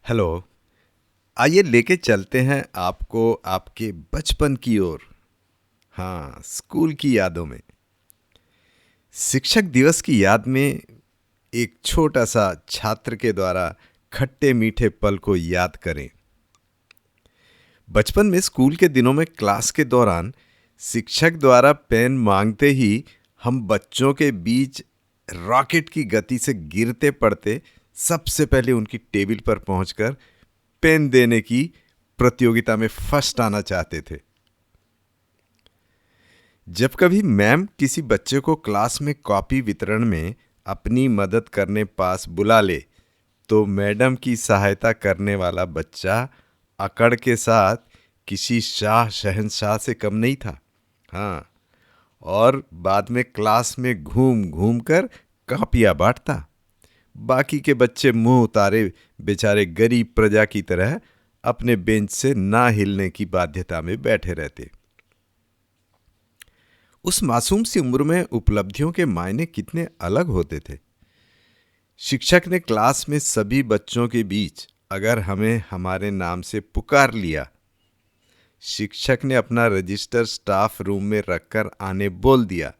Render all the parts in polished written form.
Hello. आइए लेके चलते हैं आपको आपके बचपन की ओर। हाँ, स्कूल की यादों में। शिक्षक दिवस की याद में एक छोटा सा छात्र के द्वारा खट्टे मीठे पल को याद करें। बचपन में स्कूल के दिनों में क्लास के दौरान शिक्षक द्वारा पेन मांगते ही हम बच्चों के बीच रॉकेट की गति से गिरते पड़ते सबसे पहले उनकी टेबल पर पहुंचकर पेन देने की प्रतियोगिता में फर्स्ट आना चाहते थे। जब कभी मैम किसी बच्चे को क्लास में कॉपी वितरण में अपनी मदद करने पास बुला ले, तो मैडम की सहायता करने वाला बच्चा अकड़ के साथ किसी शाह शहंशाह से कम नहीं था। हाँ, और बाद में क्लास में घूम घूम कर कापियां बांटता। बाकी के बच्चे मुंह उतारे बेचारे गरीब प्रजा की तरह अपने बेंच से ना हिलने की बाध्यता में बैठे रहते। उस मासूम सी उम्र में उपलब्धियों के मायने कितने अलग होते थे। शिक्षक ने क्लास में सभी बच्चों के बीच अगर हमें हमारे नाम से पुकार लिया, शिक्षक ने अपना रजिस्टर स्टाफ रूम में रखकर आने बोल दिया,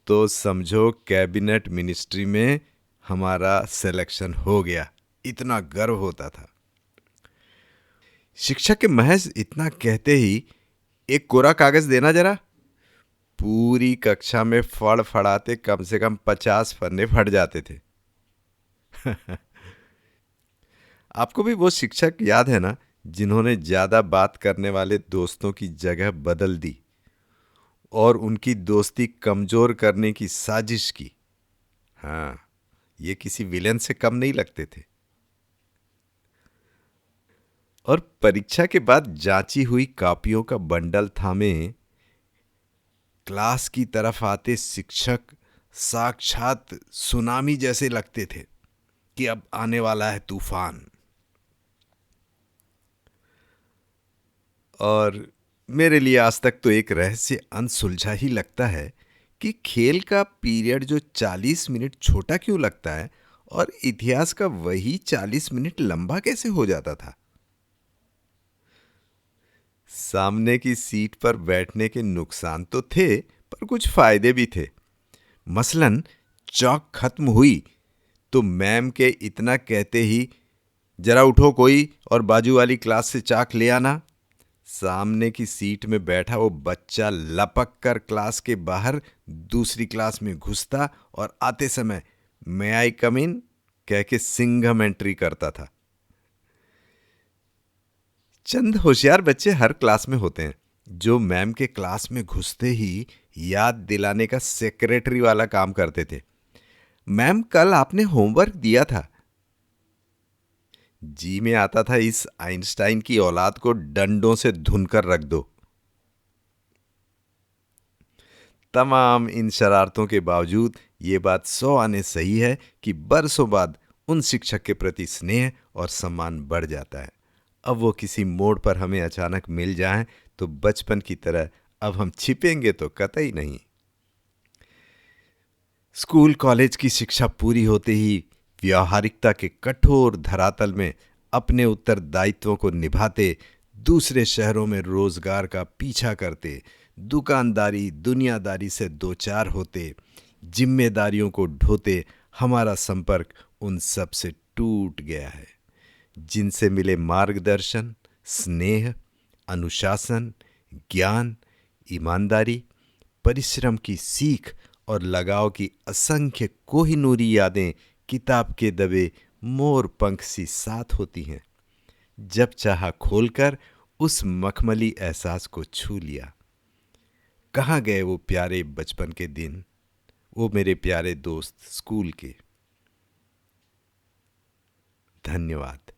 तो समझो कैबिनेट मिनिस्ट्री में हमारा सिलेक्शन हो गया। इतना गर्व होता था। शिक्षक के महज इतना कहते ही, एक कोरा कागज देना जरा, पूरी कक्षा में फड़फड़ाते कम से कम 50 पन्ने फट जाते थे। आपको भी वो शिक्षक याद है ना, जिन्होंने ज्यादा बात करने वाले दोस्तों की जगह बदल दी और उनकी दोस्ती कमजोर करने की साजिश की। हाँ, ये किसी विलेन से कम नहीं लगते थे। और परीक्षा के बाद जांची हुई कॉपियों का बंडल थामे क्लास की तरफ आते शिक्षक साक्षात सुनामी जैसे लगते थे कि अब आने वाला है तूफान। और मेरे लिए आज तक तो एक रहस्य अनसुलझा ही लगता है कि खेल का पीरियड जो 40 मिनट छोटा क्यों लगता है और इतिहास का वही 40 मिनट लंबा कैसे हो जाता था। सामने की सीट पर बैठने के नुकसान तो थे, पर कुछ फायदे भी थे। मसलन चौक खत्म हुई तो मैम के इतना कहते ही, जरा उठो कोई और बाजू वाली क्लास से चाक ले आना, सामने की सीट में बैठा वो बच्चा लपक कर क्लास के बाहर दूसरी क्लास में घुसता और आते समय मे आई कम इन कह के सिंघम एंट्री करता था। चंद होशियार बच्चे हर क्लास में होते हैं जो मैम के क्लास में घुसते ही याद दिलाने का सेक्रेटरी वाला काम करते थे। मैम, कल आपने होमवर्क दिया था। जी में आता था, इस आइंस्टाइन की औलाद को डंडों से धुनकर रख दो। तमाम इन शरारतों के बावजूद ये बात 100 आने सही है कि बरसों बाद उन शिक्षक के प्रति स्नेह और सम्मान बढ़ जाता है। अब वो किसी मोड़ पर हमें अचानक मिल जाएं तो बचपन की तरह अब हम छिपेंगे तो कतई नहीं। स्कूल कॉलेज की शिक्षा पूरी होते ही व्यावहारिकता के कठोर धरातल में अपने उत्तरदायित्वों को निभाते, दूसरे शहरों में रोजगार का पीछा करते, दुकानदारी दुनियादारी से दो चार होते, जिम्मेदारियों को ढोते हमारा संपर्क उन सब से टूट गया है जिनसे मिले मार्गदर्शन, स्नेह, अनुशासन, ज्ञान, ईमानदारी, परिश्रम की सीख और लगाव की असंख्य कोहिनूरी यादें किताब के दबे मोर पंख सी साथ होती हैं। जब चाहा खोलकर उस मखमली एहसास को छू लिया। कहाँ गए वो प्यारे बचपन के दिन, वो मेरे प्यारे दोस्त स्कूल के। धन्यवाद।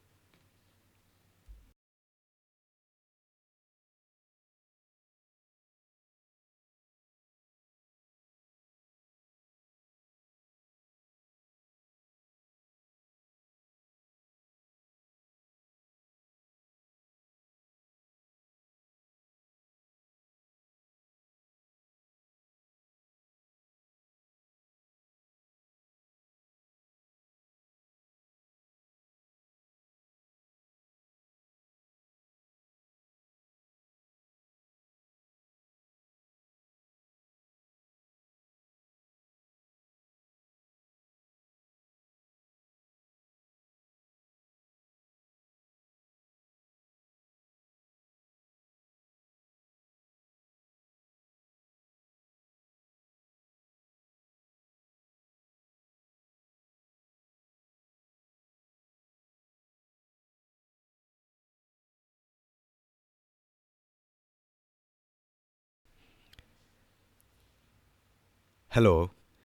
हेलो।